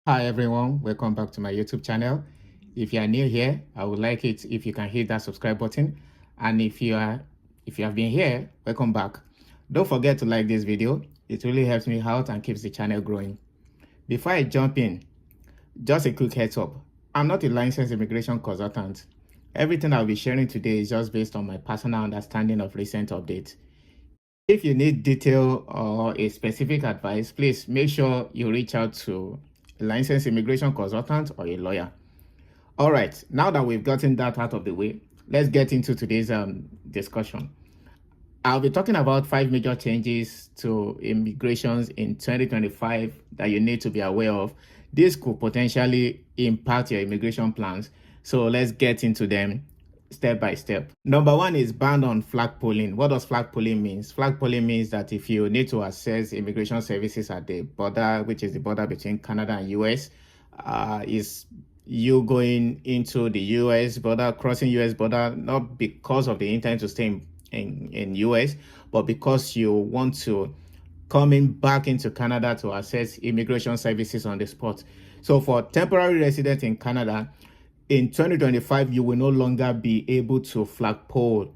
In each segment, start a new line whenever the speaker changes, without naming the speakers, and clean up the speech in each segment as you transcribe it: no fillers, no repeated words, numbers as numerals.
Hi everyone, welcome back to my YouTube channel. If you are new here, I would like it if you can hit that subscribe button. And if you have been here, welcome back. Don't forget to like this video. It really helps me out and keeps the channel growing. Before I jump in, just a quick heads up. I'm not a licensed immigration consultant. Everything I'll be sharing today is just based on my personal understanding of recent updates. If you need detail or a specific advice, please make sure you reach out to a licensed immigration consultant or a lawyer. All right, now that we've gotten that out of the way, let's get into today's discussion. I'll be talking about 5 major changes to immigrations in 2025 that you need to be aware of. This could potentially impact your immigration plans. So let's get into them step by step. Number one is ban on flagpoling. What does flagpoling mean? Flagpoling means that if you need to access immigration services at the border, which is the border between Canada and US, is you going into the US border, crossing US border, not because of the intent to stay in US, but because you want to coming back into Canada to access immigration services on the spot. So for temporary residents in Canada, in 2025, you will no longer be able to flagpole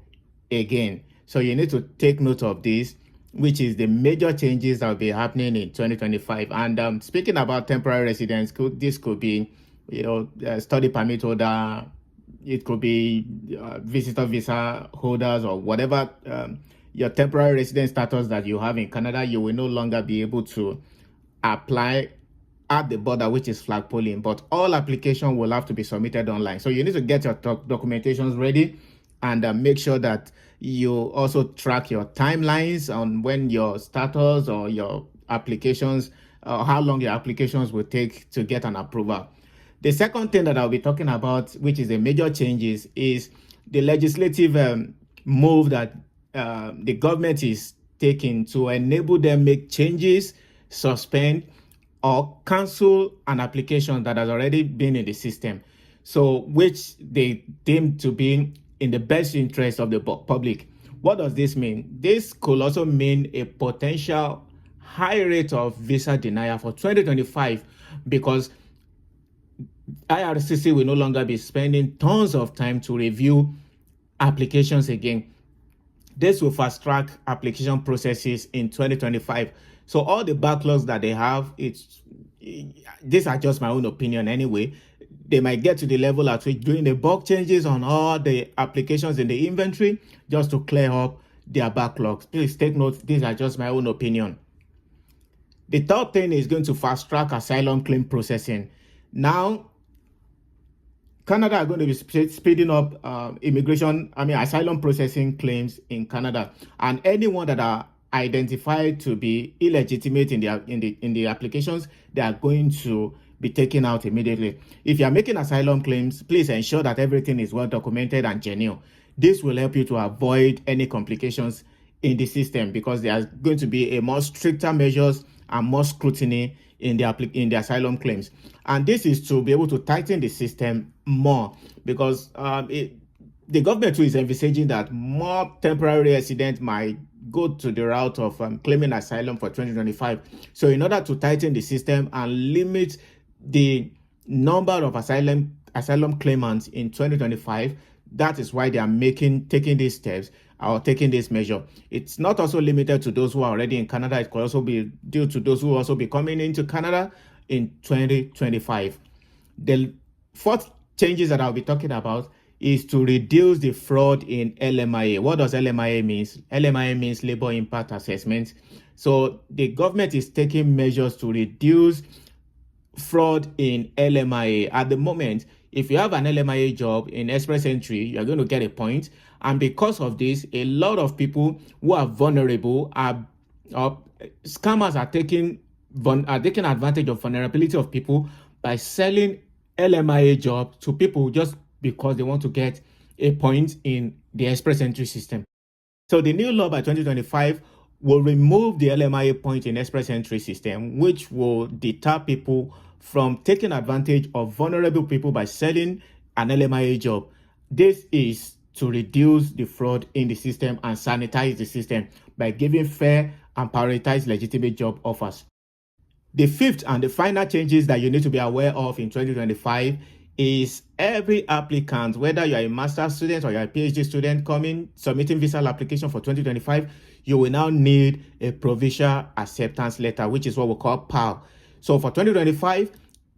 again. So you need to take note of this, which is the major changes that will be happening in 2025. And speaking about temporary residents, this could be, study permit holder, it could be visitor visa holders or whatever your temporary resident status that you have in Canada, you will no longer be able to apply at the border, which is flagpoling, but all application will have to be submitted online. So you need to get your documentations ready and make sure that you also track your timelines on when your status or your applications, how long your applications will take to get an approval. The second thing that I'll be talking about, which is a major changes, is the legislative move that the government is taking to enable them make changes, suspend, or cancel an application that has already been in the system, so which they deem to be in the best interest of the public. What does this mean? This could also mean a potential high rate of visa denial for 2025 because IRCC will no longer be spending tons of time to review applications again. This will fast track application processes in 2025. So all the backlogs that they have, these are just my own opinion anyway. They might get to the level at which doing the bulk changes on all the applications in the inventory just to clear up their backlogs. Please take note, these are just my own opinion. The third thing is going to fast track asylum claim processing. Now, Canada are going to be speeding up asylum processing claims in Canada, and anyone that are identified to be illegitimate in the applications, they are going to be taken out immediately. If you are making asylum claims, please ensure that everything is well documented and genuine. This will help you to avoid any complications in the system because there are going to be a more stricter measures and more scrutiny in the asylum claims. And this is to be able to tighten the system more because the government too is envisaging that more temporary residents might go to the route of claiming asylum for 2025. So in order to tighten the system and limit the number of asylum claimants in 2025, that is why they are taking these steps or taking this measure. It's not also limited to those who are already in Canada. It could also be due to those who will also be coming into Canada in 2025. The fourth changes that I'll be talking about is to reduce the fraud in LMIA. What does LMIA mean? LMIA means labor impact assessment. So the government is taking measures to reduce fraud in LMIA. At the moment, if you have an LMIA job in Express Entry, you're going to get a point. And because of this, a lot of people who are vulnerable scammers are taking advantage of vulnerability of people by selling LMIA job to people just because they want to get a point in the Express Entry system. So the new law by 2025 will remove the LMIA point in Express Entry system, which will deter people from taking advantage of vulnerable people by selling an LMIA job. This is to reduce the fraud in the system and sanitize the system by giving fair and prioritized legitimate job offers. The fifth and the final changes that you need to be aware of in 2025 is every applicant, whether you're a master's student or you're a PhD student submitting visa application for 2025, you will now need a provisional acceptance letter, which is what we call PAL. So for 2025,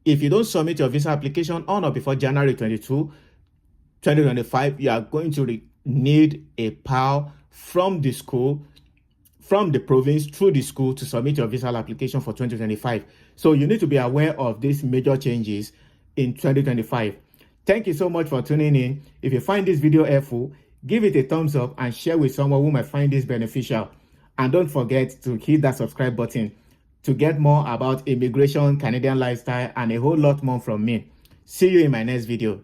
if you don't submit your visa application on or before January 22, 2025, you are going to need a PAL from the school, from the province through the school to submit your visa application for 2025. So you need to be aware of these major changes in 2025. Thank you so much for tuning in. If you find this video helpful, give it a thumbs up and share with someone who might find this beneficial. And don't forget to hit that subscribe button to get more about immigration, Canadian lifestyle, and a whole lot more from me. See you in my next video.